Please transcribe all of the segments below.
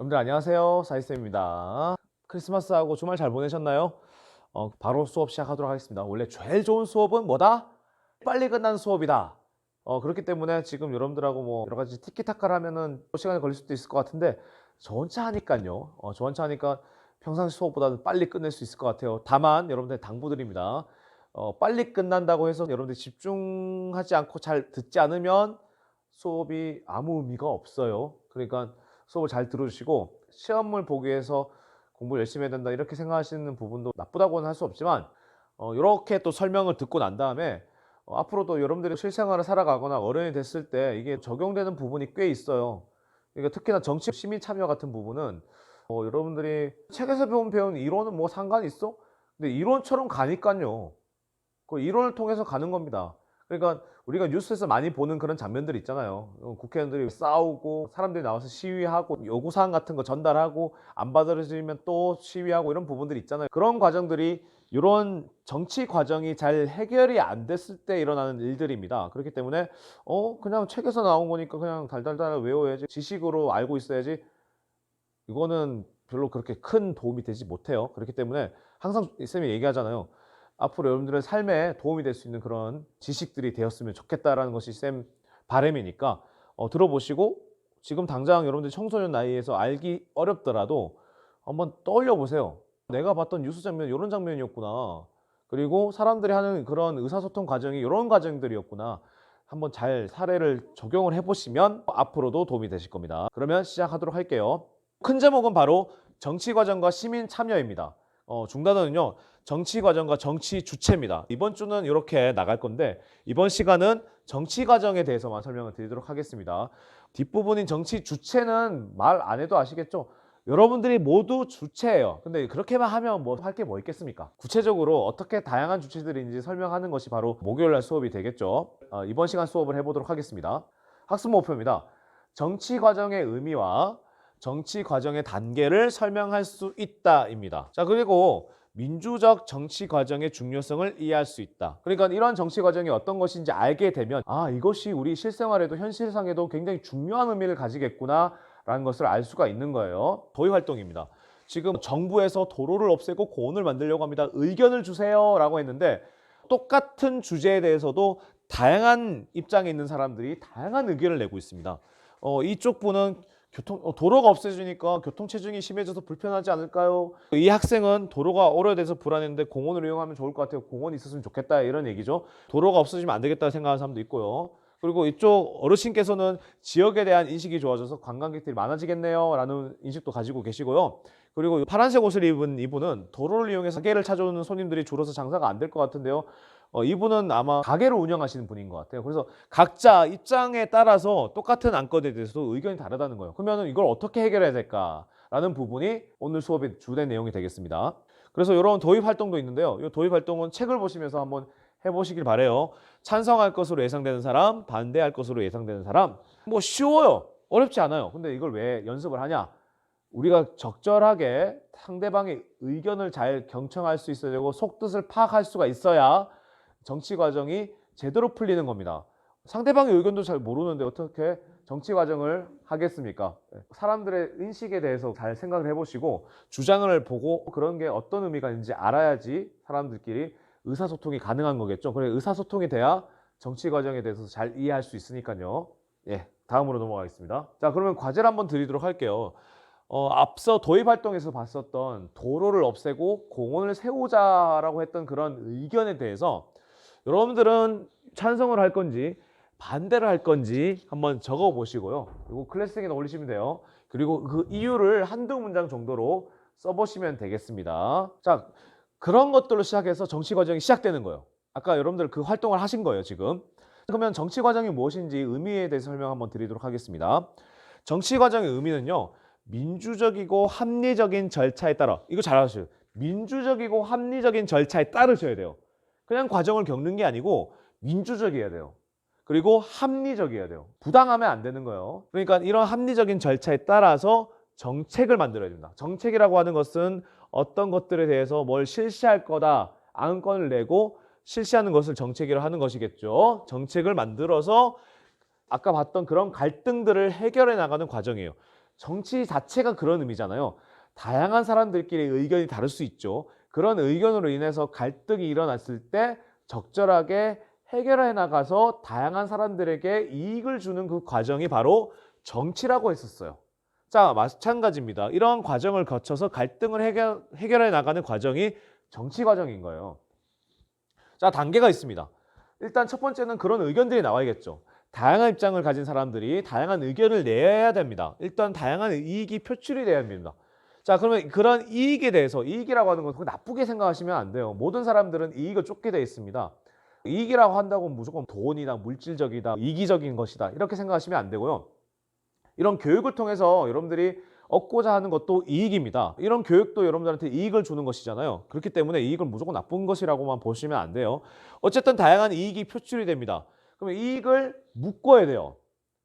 여러분들 안녕하세요. 사이쌤입니다. 크리스마스하고 주말 잘 보내셨나요? 바로 수업 시작하도록 하겠습니다. 원래 제일 좋은 수업은 뭐다? 빨리 끝나는 수업이다. 그렇기 때문에 지금 여러분들하고 뭐 여러 가지 티키타카를 하면은 시간이 걸릴 수도 있을 것 같은데 저 혼자 하니까요. 저 혼자 하니까 평상시 수업보다는 빨리 끝낼 수 있을 것 같아요. 다만 여러분들 당부드립니다. 빨리 끝난다고 해서 여러분들 집중하지 않고 잘 듣지 않으면 수업이 아무 의미가 없어요. 그러니까 수업을 잘 들어주시고 시험을 보기 위해서 공부를 열심히 해야 된다 이렇게 생각하시는 부분도 나쁘다고는 할 수 없지만 이렇게 또 설명을 듣고 난 다음에 앞으로도 여러분들이 실생활을 살아가거나 어른이 됐을 때 이게 적용되는 부분이 꽤 있어요. 그러니까 특히나 정치 시민 참여 같은 부분은 여러분들이 책에서 배운 이론은 뭐 상관이 있어? 근데 이론처럼 가니까요. 그 이론을 통해서 가는 겁니다. 그러니까 우리가 뉴스에서 많이 보는 그런 장면들 있잖아요. 국회의원들이 싸우고 사람들이 나와서 시위하고 요구사항 같은 거 전달하고 안 받아들여지면 또 시위하고 이런 부분들이 있잖아요. 그런 과정들이 이런 정치 과정이 잘 해결이 안 됐을 때 일어나는 일들입니다. 그렇기 때문에 그냥 책에서 나온 거니까 그냥 달달달 외워야지, 지식으로 알고 있어야지, 이거는 별로 그렇게 큰 도움이 되지 못해요. 그렇기 때문에 항상 쌤이 얘기하잖아요. 앞으로 여러분들의 삶에 도움이 될 수 있는 그런 지식들이 되었으면 좋겠다라는 것이 쌤 바람이니까 들어보시고 지금 당장 여러분들 청소년 나이에서 알기 어렵더라도 한번 떠올려 보세요. 내가 봤던 뉴스 장면 이런 장면이었구나. 그리고 사람들이 하는 그런 의사소통 과정이 이런 과정들이었구나. 한번 잘 사례를 적용을 해보시면 앞으로도 도움이 되실 겁니다. 그러면 시작하도록 할게요. 큰 제목은 바로 정치 과정과 시민 참여입니다. 중단어는요, 정치 과정과 정치 주체입니다. 이번 주는 이렇게 나갈 건데 이번 시간은 정치 과정에 대해서만 설명을 드리도록 하겠습니다. 뒷부분인 정치 주체는 말 안 해도 아시겠죠? 여러분들이 모두 주체예요. 근데 그렇게만 하면 뭐 할 게 뭐 있겠습니까? 구체적으로 어떻게 다양한 주체들이 있는지 설명하는 것이 바로 목요일날 수업이 되겠죠. 이번 시간 수업을 해보도록 하겠습니다. 학습 목표입니다. 정치 과정의 의미와 정치 과정의 단계를 설명할 수 있다입니다. 자, 그리고 민주적 정치 과정의 중요성을 이해할 수 있다. 그러니까 이런 정치 과정이 어떤 것인지 알게 되면 이것이 우리 실생활에도 현실상에도 굉장히 중요한 의미를 가지겠구나 라는 것을 알 수가 있는 거예요. 도의 활동입니다. 지금 정부에서 도로를 없애고 공원을 만들려고 합니다. 의견을 주세요 라고 했는데 똑같은 주제에 대해서도 다양한 입장에 있는 사람들이 다양한 의견을 내고 있습니다. 이쪽 분은 도로가 없어지니까 교통체증이 심해져서 불편하지 않을까요? 이 학생은 도로가 오래돼서 불안했는데 공원을 이용하면 좋을 것 같아요. 공원이 있었으면 좋겠다 이런 얘기죠. 도로가 없어지면 안 되겠다 생각하는 사람도 있고요. 그리고 이쪽 어르신께서는 지역에 대한 인식이 좋아져서 관광객들이 많아지겠네요 라는 인식도 가지고 계시고요. 그리고 파란색 옷을 입은 이분은 도로를 이용해서 가게를 찾아오는 손님들이 줄어서 장사가 안 될 것 같은데요. 이분은 아마 가게를 운영하시는 분인 것 같아요. 그래서 각자 입장에 따라서 똑같은 안건에 대해서도 의견이 다르다는 거예요. 그러면 이걸 어떻게 해결해야 될까라는 부분이 오늘 수업의 주된 내용이 되겠습니다. 그래서 이런 도입 활동도 있는데요. 이 도입 활동은 책을 보시면서 한번 해보시길 바래요. 찬성할 것으로 예상되는 사람, 반대할 것으로 예상되는 사람. 뭐 쉬워요. 어렵지 않아요. 근데 이걸 왜 연습을 하냐? 우리가 적절하게 상대방의 의견을 잘 경청할 수 있어야 되고 속뜻을 파악할 수가 있어야 정치 과정이 제대로 풀리는 겁니다. 상대방의 의견도 잘 모르는데 어떻게 정치 과정을 하겠습니까? 사람들의 인식에 대해서 잘 생각을 해보시고 주장을 보고 그런 게 어떤 의미가 있는지 알아야지 사람들끼리 의사소통이 가능한 거겠죠. 그래, 의사소통이 돼야 정치 과정에 대해서 잘 이해할 수 있으니까요. 예, 다음으로 넘어가겠습니다. 자, 그러면 과제를 한번 드리도록 할게요. 앞서 도입 활동에서 봤었던 도로를 없애고 공원을 세우자라고 했던 그런 의견에 대해서 여러분들은 찬성을 할 건지 반대를 할 건지 한번 적어 보시고요. 그리고 클래스에 올리시면 돼요. 그리고 그 이유를 한두 문장 정도로 써보시면 되겠습니다. 자, 그런 것들로 시작해서 정치 과정이 시작되는 거예요. 아까 여러분들 그 활동을 하신 거예요, 지금. 그러면 정치 과정이 무엇인지 의미에 대해서 설명 한번 드리도록 하겠습니다. 정치 과정의 의미는요, 민주적이고 합리적인 절차에 따라, 이거 잘 아셔요. 민주적이고 합리적인 절차에 따르셔야 돼요. 그냥 과정을 겪는 게 아니고 민주적이어야 돼요. 그리고 합리적이어야 돼요. 부당하면 안 되는 거예요. 그러니까 이런 합리적인 절차에 따라서 정책을 만들어야 됩니다. 정책이라고 하는 것은 어떤 것들에 대해서 뭘 실시할 거다 안건을 내고 실시하는 것을 정책이라고 하는 것이겠죠. 정책을 만들어서 아까 봤던 그런 갈등들을 해결해 나가는 과정이에요. 정치 자체가 그런 의미잖아요. 다양한 사람들끼리 의견이 다를 수 있죠. 그런 의견으로 인해서 갈등이 일어났을 때 적절하게 해결해 나가서 다양한 사람들에게 이익을 주는 그 과정이 바로 정치라고 했었어요. 자, 마찬가지입니다. 이런 과정을 거쳐서 갈등을 해결해 나가는 과정이 정치 과정인 거예요. 자, 단계가 있습니다. 일단 첫 번째는 그런 의견들이 나와야겠죠. 다양한 입장을 가진 사람들이 다양한 의견을 내야 됩니다. 일단 다양한 이익이 표출이 돼야 됩니다. 자, 그러면 그런 이익에 대해서, 이익이라고 하는 건 나쁘게 생각하시면 안 돼요. 모든 사람들은 이익을 쫓게 돼 있습니다. 이익이라고 한다고 무조건 돈이다, 물질적이다, 이기적인 것이다 이렇게 생각하시면 안 되고요. 이런 교육을 통해서 여러분들이 얻고자 하는 것도 이익입니다. 이런 교육도 여러분들한테 이익을 주는 것이잖아요. 그렇기 때문에 이익을 무조건 나쁜 것이라고만 보시면 안 돼요. 어쨌든 다양한 이익이 표출이 됩니다. 그러면 이익을 묶어야 돼요.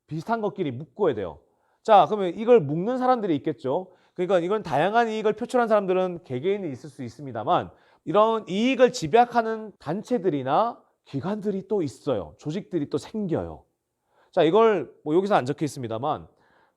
비슷한 것끼리 묶어야 돼요. 자, 그러면 이걸 묶는 사람들이 있겠죠. 그러니까 이건 다양한 이익을 표출한 사람들은 개개인이 있을 수 있습니다만 이런 이익을 집약하는 단체들이나 기관들이 또 있어요. 조직들이 또 생겨요. 자, 이걸 뭐 여기서 안 적혀 있습니다만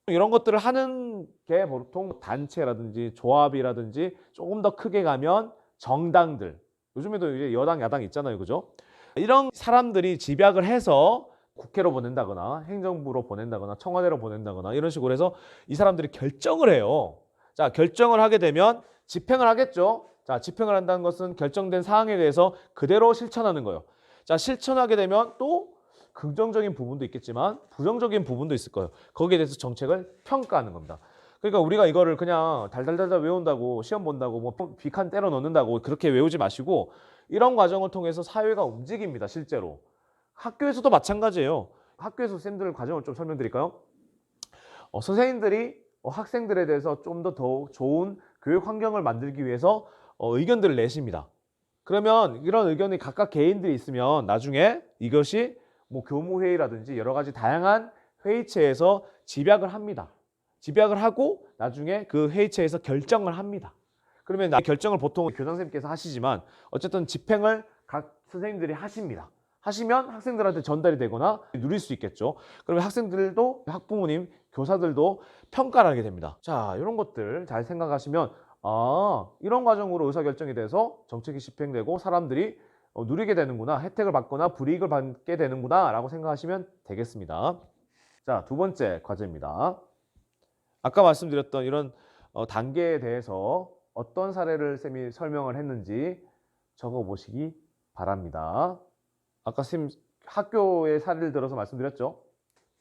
이런 것들을 하는 게 보통 단체라든지 조합이라든지 조금 더 크게 가면 정당들, 요즘에도 이제 여당 야당 있잖아요, 그죠? 이런 사람들이 집약을 해서 국회로 보낸다거나 행정부로 보낸다거나 청와대로 보낸다거나 이런 식으로 해서 이 사람들이 결정을 해요. 자, 결정을 하게 되면 집행을 하겠죠. 자, 집행을 한다는 것은 결정된 사항에 대해서 그대로 실천하는 거예요. 자, 실천하게 되면 또 긍정적인 부분도 있겠지만 부정적인 부분도 있을 거예요. 거기에 대해서 정책을 평가하는 겁니다. 그러니까 우리가 이거를 그냥 달달달달 외운다고 시험 본다고 뭐 빅한 때려 넣는다고 그렇게 외우지 마시고 이런 과정을 통해서 사회가 움직입니다. 실제로. 학교에서도 마찬가지예요. 학교에서 쌤들 과정을 좀 설명드릴까요? 선생님들이 학생들에 대해서 좀 더 좋은 교육 환경을 만들기 위해서 의견들을 내십니다. 그러면 이런 의견이 각각 개인들이 있으면 나중에 이것이 뭐 교무회의라든지 여러 가지 다양한 회의체에서 집약을 합니다. 집약을 하고 나중에 그 회의체에서 결정을 합니다. 그러면 결정을 보통 교장선생님께서 하시지만 어쨌든 집행을 각 선생님들이 하십니다. 하시면 학생들한테 전달이 되거나 누릴 수 있겠죠. 그러면 학생들도 학부모님, 교사들도 평가를 하게 됩니다. 자, 이런 것들 잘 생각하시면 이런 과정으로 의사결정이 돼서 정책이 집행되고 사람들이 누리게 되는구나, 혜택을 받거나 불이익을 받게 되는구나 라고 생각하시면 되겠습니다. 자, 두 번째 과제입니다. 아까 말씀드렸던 이런 단계에 대해서 어떤 사례를 쌤이 설명을 했는지 적어보시기 바랍니다. 아까 쌤 학교의 사례를 들어서 말씀드렸죠.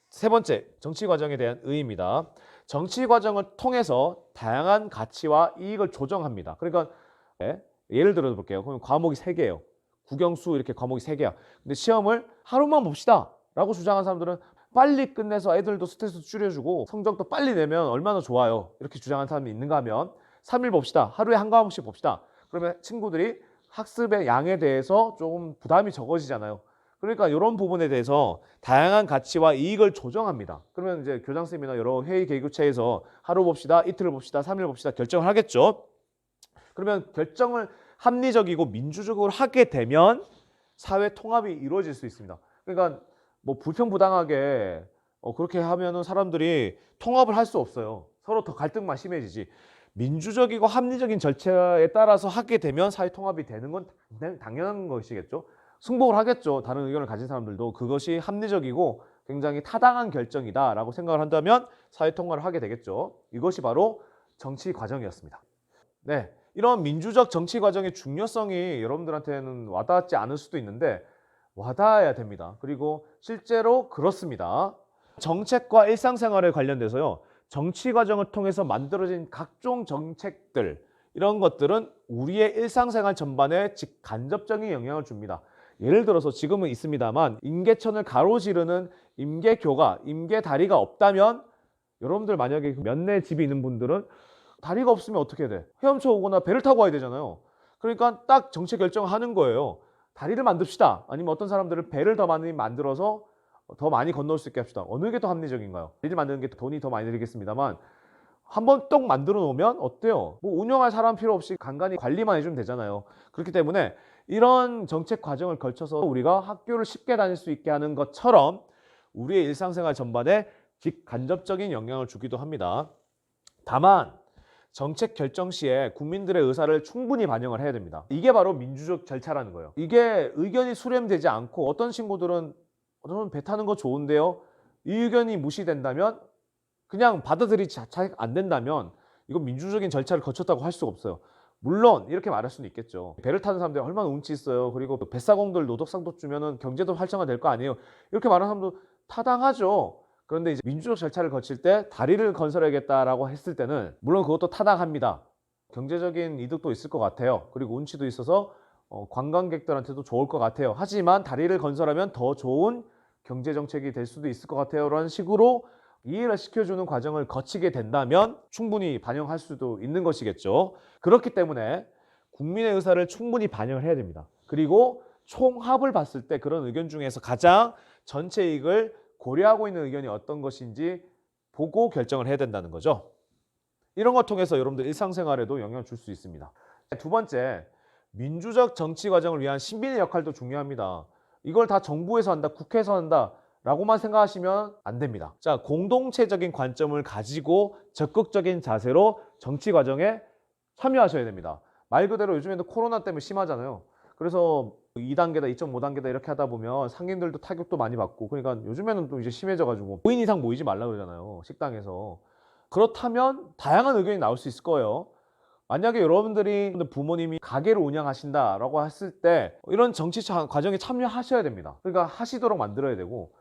세 번째, 정치 과정에 대한 의의입니다. 정치 과정을 통해서 다양한 가치와 이익을 조정합니다. 그러니까 예를 들어 볼게요. 그럼 과목이 3개예요. 국영수 이렇게 과목이 3개야. 근데 시험을 하루만 봅시다 라고 주장한 사람들은 빨리 끝내서 애들도 스트레스 줄여주고 성적도 빨리 내면 얼마나 좋아요. 이렇게 주장하는 사람이 있는가 하면 3일 봅시다. 하루에 한 과목씩 봅시다. 그러면 친구들이 학습의 양에 대해서 좀 부담이 적어지잖아요. 그러니까 이런 부분에 대해서 다양한 가치와 이익을 조정합니다. 그러면 이제 교장선생님이나 여러 회의 개교체에서 하루 봅시다, 이틀 봅시다, 3일 봅시다 결정을 하겠죠. 그러면 결정을 합리적이고 민주적으로 하게 되면 사회 통합이 이루어질 수 있습니다. 그러니까 뭐 불평부당하게 그렇게 하면은 사람들이 통합을 할 수 없어요. 서로 더 갈등만 심해지지. 민주적이고 합리적인 절차에 따라서 하게 되면 사회 통합이 되는 건 당연한 것이겠죠. 승복을 하겠죠. 다른 의견을 가진 사람들도 그것이 합리적이고 굉장히 타당한 결정이다라고 생각을 한다면 사회 통합을 하게 되겠죠. 이것이 바로 정치 과정이었습니다. 네, 이런 민주적 정치 과정의 중요성이 여러분들한테는 와닿지 않을 수도 있는데 와닿아야 됩니다. 그리고 실제로 그렇습니다. 정책과 일상생활에 관련돼서요. 정치 과정을 통해서 만들어진 각종 정책들 이런 것들은 우리의 일상생활 전반에 직간접적인 영향을 줍니다. 예를 들어서 지금은 있습니다만 임계천을 가로지르는 임계교가, 임계다리가 없다면 여러분들 만약에 면내 집이 있는 분들은 다리가 없으면 어떻게 돼? 헤엄쳐 오거나 배를 타고 와야 되잖아요. 그러니까 딱 정책 결정을 하는 거예요. 다리를 만듭시다. 아니면 어떤 사람들은 배를 더 많이 만들어서 더 많이 건너올 수 있게 합시다. 어느 게 더 합리적인가요? 다리를 만드는 게 돈이 더 많이 들겠습니다만 한번 떡 만들어 놓으면 어때요? 뭐 운영할 사람 필요 없이 간간히 관리만 해주면 되잖아요. 그렇기 때문에 이런 정책 과정을 걸쳐서 우리가 학교를 쉽게 다닐 수 있게 하는 것처럼 우리의 일상생활 전반에 직간접적인 영향을 주기도 합니다. 다만 정책 결정 시에 국민들의 의사를 충분히 반영을 해야 됩니다. 이게 바로 민주적 절차라는 거예요. 이게 의견이 수렴되지 않고 어떤 친구들은 저는 배 타는 거 좋은데요. 이 의견이 무시된다면 그냥 받아들이지 잘 안 된다면 이건 민주적인 절차를 거쳤다고 할 수가 없어요. 물론 이렇게 말할 수는 있겠죠. 배를 타는 사람들이 얼마나 운치 있어요. 그리고 뱃사공들 노덕상도 주면은 경제도 활성화될 거 아니에요. 이렇게 말하는 사람도 타당하죠. 그런데 이제 민주적 절차를 거칠 때 다리를 건설해야겠다라고 했을 때는 물론 그것도 타당합니다. 경제적인 이득도 있을 것 같아요. 그리고 운치도 있어서 관광객들한테도 좋을 것 같아요. 하지만 다리를 건설하면 더 좋은 경제 정책이 될 수도 있을 것 같아요. 라는 식으로 이해를 시켜주는 과정을 거치게 된다면 충분히 반영할 수도 있는 것이겠죠. 그렇기 때문에 국민의 의사를 충분히 반영을 해야 됩니다. 그리고 총합을 봤을 때 그런 의견 중에서 가장 전체 이익을 고려하고 있는 의견이 어떤 것인지 보고 결정을 해야 된다는 거죠. 이런 걸 통해서 여러분들 일상생활에도 영향을 줄 수 있습니다. 두 번째, 민주적 정치 과정을 위한 시민의 역할도 중요합니다. 이걸 다 정부에서 한다, 국회에서 한다 라고만 생각하시면 안 됩니다. 자, 공동체적인 관점을 가지고 적극적인 자세로 정치 과정에 참여하셔야 됩니다. 말 그대로 요즘에도 코로나 때문에 심하잖아요. 그래서 2단계다, 2.5단계다 이렇게 하다 보면 상인들도 타격도 많이 받고, 그러니까 요즘에는 또 이제 심해져가지고 5인 이상 모이지 말라 그러잖아요. 식당에서. 그렇다면 다양한 의견이 나올 수 있을 거예요. 만약에 여러분들이 부모님이 가게를 운영하신다라고 했을 때 이런 정치 과정에 참여하셔야 됩니다. 그러니까 하시도록 만들어야 되고,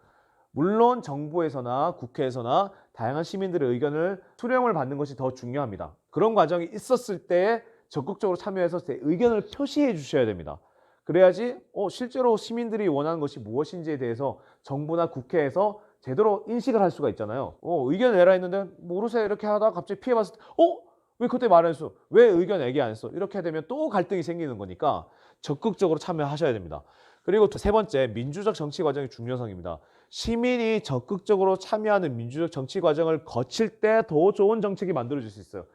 물론 정부에서나 국회에서나 다양한 시민들의 의견을 수렴을 받는 것이 더 중요합니다. 그런 과정이 있었을 때 적극적으로 참여해서 제 의견을 표시해 주셔야 됩니다. 그래야지 실제로 시민들이 원하는 것이 무엇인지에 대해서 정부나 국회에서 제대로 인식을 할 수가 있잖아요. 의견 내라 했는데 모르세요 이렇게 하다가 갑자기 피해봤을 때 왜 그때 말 안 했어? 왜 의견 얘기 안 했어? 이렇게 되면 또 갈등이 생기는 거니까 적극적으로 참여하셔야 됩니다. 그리고 세 번째, 민주적 정치 과정의 중요성입니다. 시민이 적극적으로 참여하는 민주적 정치 과정을 거칠 때 더 좋은 정책이 만들어질 수 있어요.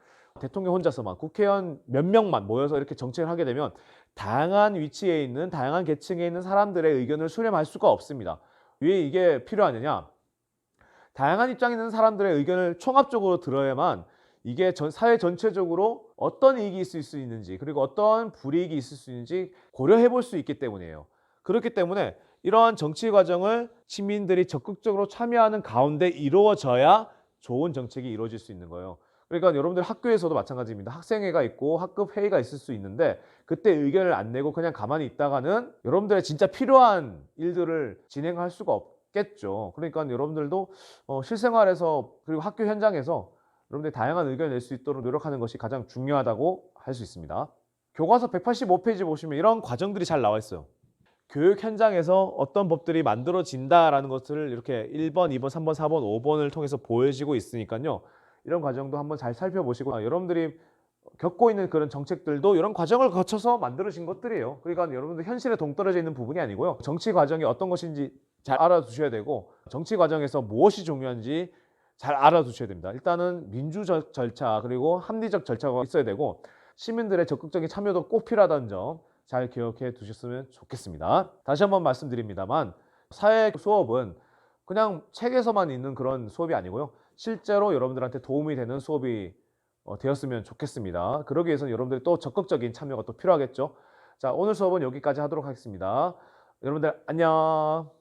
대통령 혼자서만, 국회의원 몇 명만 모여서 이렇게 정책을 하게 되면 다양한 위치에 있는, 다양한 계층에 있는 사람들의 의견을 수렴할 수가 없습니다. 왜 이게 필요하느냐? 다양한 입장에 있는 사람들의 의견을 총합적으로 들어야만 이게 사회 전체적으로 어떤 이익이 있을 수 있는지, 그리고 어떤 불이익이 있을 수 있는지 고려해 볼 수 있기 때문이에요. 그렇기 때문에 이러한 정치 과정을 시민들이 적극적으로 참여하는 가운데 이루어져야 좋은 정책이 이루어질 수 있는 거예요. 그러니까 여러분들 학교에서도 마찬가지입니다. 학생회가 있고 학급 회의가 있을 수 있는데 그때 의견을 안 내고 그냥 가만히 있다가는 여러분들의 진짜 필요한 일들을 진행할 수가 없겠죠. 그러니까 여러분들도 실생활에서 그리고 학교 현장에서 여러분들이 다양한 의견을 낼 수 있도록 노력하는 것이 가장 중요하다고 할 수 있습니다. 교과서 185페이지 보시면 이런 과정들이 잘 나와 있어요. 교육 현장에서 어떤 법들이 만들어진다라는 것을 이렇게 1번, 2번, 3번, 4번, 5번을 통해서 보여지고 있으니까요. 이런 과정도 한번 잘 살펴보시고 여러분들이 겪고 있는 그런 정책들도 이런 과정을 거쳐서 만들어진 것들이에요. 그러니까 여러분들 현실에 동떨어져 있는 부분이 아니고요. 정치 과정이 어떤 것인지 잘 알아두셔야 되고 정치 과정에서 무엇이 중요한지 잘 알아두셔야 됩니다. 일단은 민주적 절차 그리고 합리적 절차가 있어야 되고 시민들의 적극적인 참여도 꼭 필요하다는 점 잘 기억해 두셨으면 좋겠습니다. 다시 한번 말씀드립니다만 사회 수업은 그냥 책에서만 있는 그런 수업이 아니고요. 실제로 여러분들한테 도움이 되는 수업이 되었으면 좋겠습니다. 그러기 위해서는 여러분들이 또 적극적인 참여가 또 필요하겠죠. 자, 오늘 수업은 여기까지 하도록 하겠습니다. 여러분들 안녕.